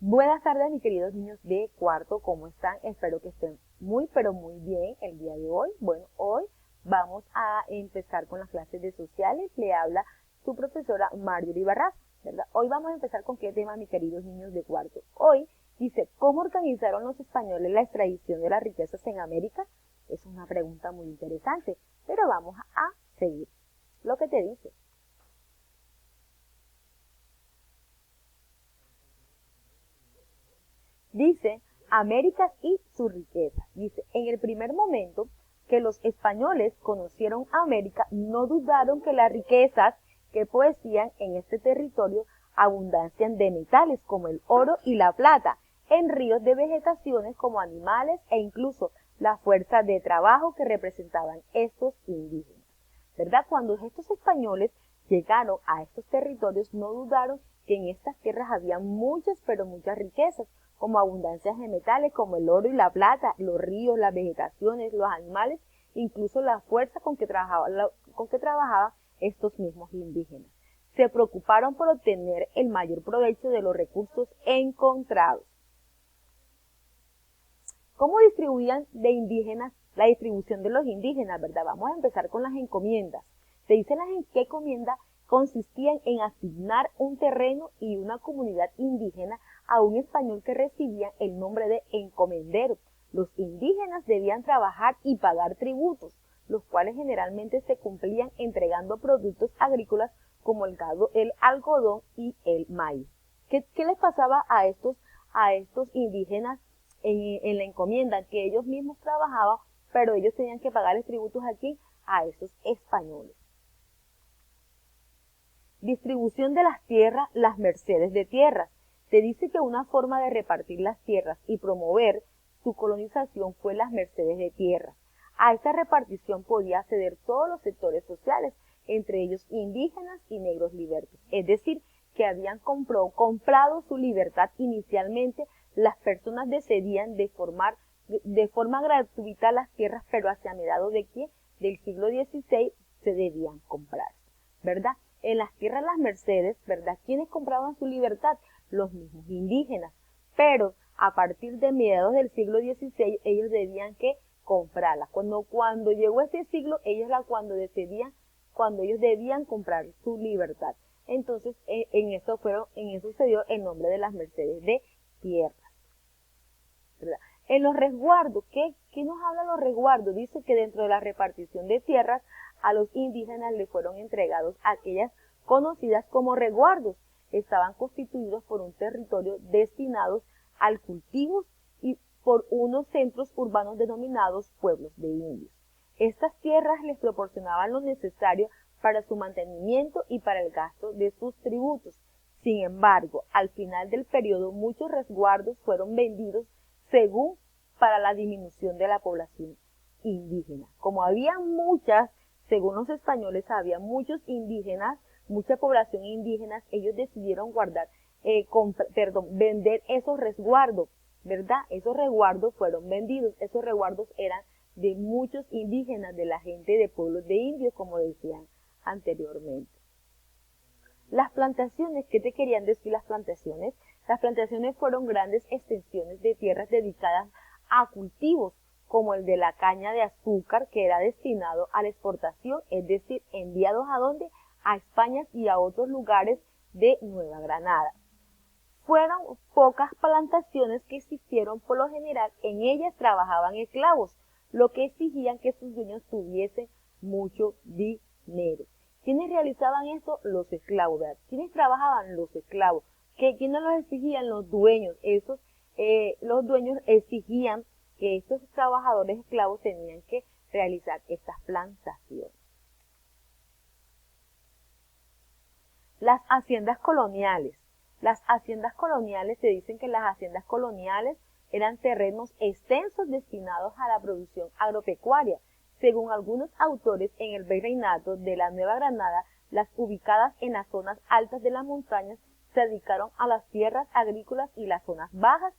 Buenas tardes, mis queridos niños de cuarto, ¿cómo están? Espero que estén muy, pero muy bien el día de hoy. Bueno, hoy vamos a empezar con las clases de sociales. Le habla su profesora Marjorie Barraza, ¿verdad? Hoy vamos a empezar con qué tema, mis queridos niños de cuarto. Hoy dice, ¿cómo organizaron los españoles la extracción de las riquezas en América? Es una pregunta muy interesante, pero vamos a seguir. Lo que te dice. Dice, Américas y su riqueza. Dice, en el primer momento que los españoles conocieron América, no dudaron que las riquezas que poseían en este territorio abundancian de metales como el oro y la plata, en ríos de vegetaciones como animales e incluso la fuerza de trabajo que representaban estos indígenas. ¿Verdad? Cuando estos españoles llegaron a estos territorios, no dudaron que en estas tierras había muchas, pero muchas riquezas, como abundancias de metales como el oro y la plata, los ríos, las vegetaciones, los animales, incluso la fuerza con que trabajaban estos mismos indígenas. Se preocuparon por obtener el mayor provecho de los recursos encontrados. ¿Cómo distribuían de indígenas la distribución de los indígenas, verdad? Vamos a empezar con las encomiendas. Se dice las encomiendas consistían en asignar un terreno y una comunidad indígena a un español que recibía el nombre de encomendero. Los indígenas debían trabajar y pagar tributos, los cuales generalmente se cumplían entregando productos agrícolas como el algodón y el maíz. ¿Qué les pasaba a estos indígenas en la encomienda? Que ellos mismos trabajaban, pero ellos tenían que pagarles tributos aquí a esos españoles. Distribución de las tierras, las mercedes de tierras. Se dice que una forma de repartir las tierras y promover su colonización fue las mercedes de tierras. A esta repartición podía acceder todos los sectores sociales, entre ellos indígenas y negros libertos. Es decir, que habían comprado su libertad inicialmente, las personas decidían de forma gratuita las tierras, pero hacia mediados del siglo XVI se debían comprar, ¿verdad? En las tierras las mercedes, ¿verdad? ¿Quiénes compraban su libertad? Los mismos indígenas. Pero a partir de mediados del siglo XVI, ellos debían que comprarlas. Cuando llegó este siglo, cuando ellos debían comprar su libertad. Entonces, en eso se dio el nombre de las mercedes de tierras, ¿verdad? En los resguardos, ¿qué nos habla los resguardos? Dice que dentro de la repartición de tierras, a los indígenas les fueron entregados aquellas conocidas como resguardos. Estaban constituidos por un territorio destinados al cultivo y por unos centros urbanos denominados pueblos de indios. Estas tierras les proporcionaban lo necesario para su mantenimiento y para el gasto de sus tributos. Sin embargo, al final del periodo, muchos resguardos fueron vendidos según para la disminución de la población indígena. Como había según los españoles, había muchos indígenas, mucha población indígena, ellos decidieron vender esos resguardos, ¿verdad? Esos resguardos fueron vendidos, esos resguardos eran de muchos indígenas, de la gente de pueblos de indios, como decían anteriormente. Las plantaciones, ¿qué te querían decir las plantaciones? Las plantaciones fueron grandes extensiones de tierras dedicadas a cultivos, como el de la caña de azúcar, que era destinado a la exportación, es decir, enviados ¿a dónde? A España y a otros lugares de Nueva Granada. Fueron pocas plantaciones que existieron, por lo general, en ellas trabajaban esclavos, lo que exigían que sus dueños tuviesen mucho dinero. ¿Quiénes realizaban esto? Los esclavos, ¿verdad? ¿Quiénes trabajaban? Los esclavos. ¿Quiénes los exigían? Los dueños. Los dueños exigían que estos trabajadores esclavos tenían que realizar estas plantaciones. Las haciendas coloniales. Las haciendas coloniales, se dicen que las haciendas coloniales eran terrenos extensos destinados a la producción agropecuaria. Según algunos autores, en el virreinato de la Nueva Granada, las ubicadas en las zonas altas de las montañas se dedicaron a las tierras agrícolas y las zonas bajas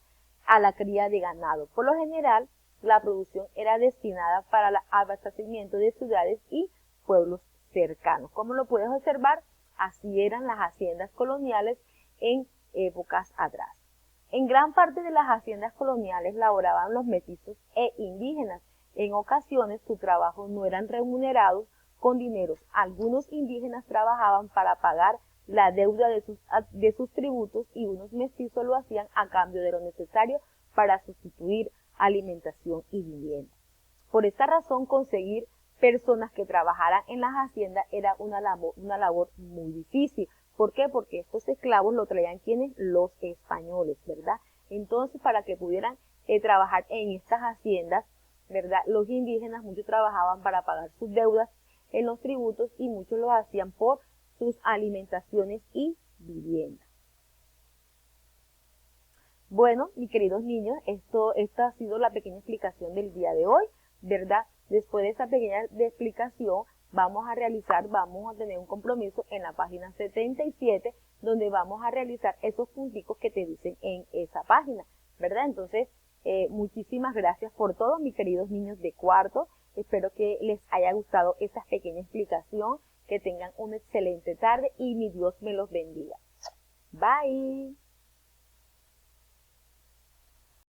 a la cría de ganado. Por lo general, la producción era destinada para el abastecimiento de ciudades y pueblos cercanos. Como lo puedes observar, así eran las haciendas coloniales en épocas atrás. En gran parte de las haciendas coloniales laboraban los mestizos e indígenas. En ocasiones su trabajo no eran remunerados con dineros. Algunos indígenas trabajaban para pagar la deuda de sus tributos y unos mestizos lo hacían a cambio de lo necesario para sustituir alimentación y vivienda. Por esta razón, conseguir personas que trabajaran en las haciendas era una labor muy difícil. ¿Por qué? Porque estos esclavos lo traían quienes, los españoles, ¿verdad? Entonces, para que pudieran trabajar en estas haciendas, ¿verdad? Los indígenas, muchos trabajaban para pagar sus deudas en los tributos y muchos lo hacían por sus alimentaciones y viviendas. Bueno, mis queridos niños, esta ha sido la pequeña explicación del día de hoy, ¿verdad? Después de esa pequeña explicación, vamos a tener un compromiso en la página 77, donde vamos a realizar esos punticos que te dicen en esa página, ¿verdad? Entonces, muchísimas gracias por todo, mis queridos niños de cuarto. Espero que les haya gustado esta pequeña explicación, que tengan una excelente tarde y mi Dios me los bendiga. Bye.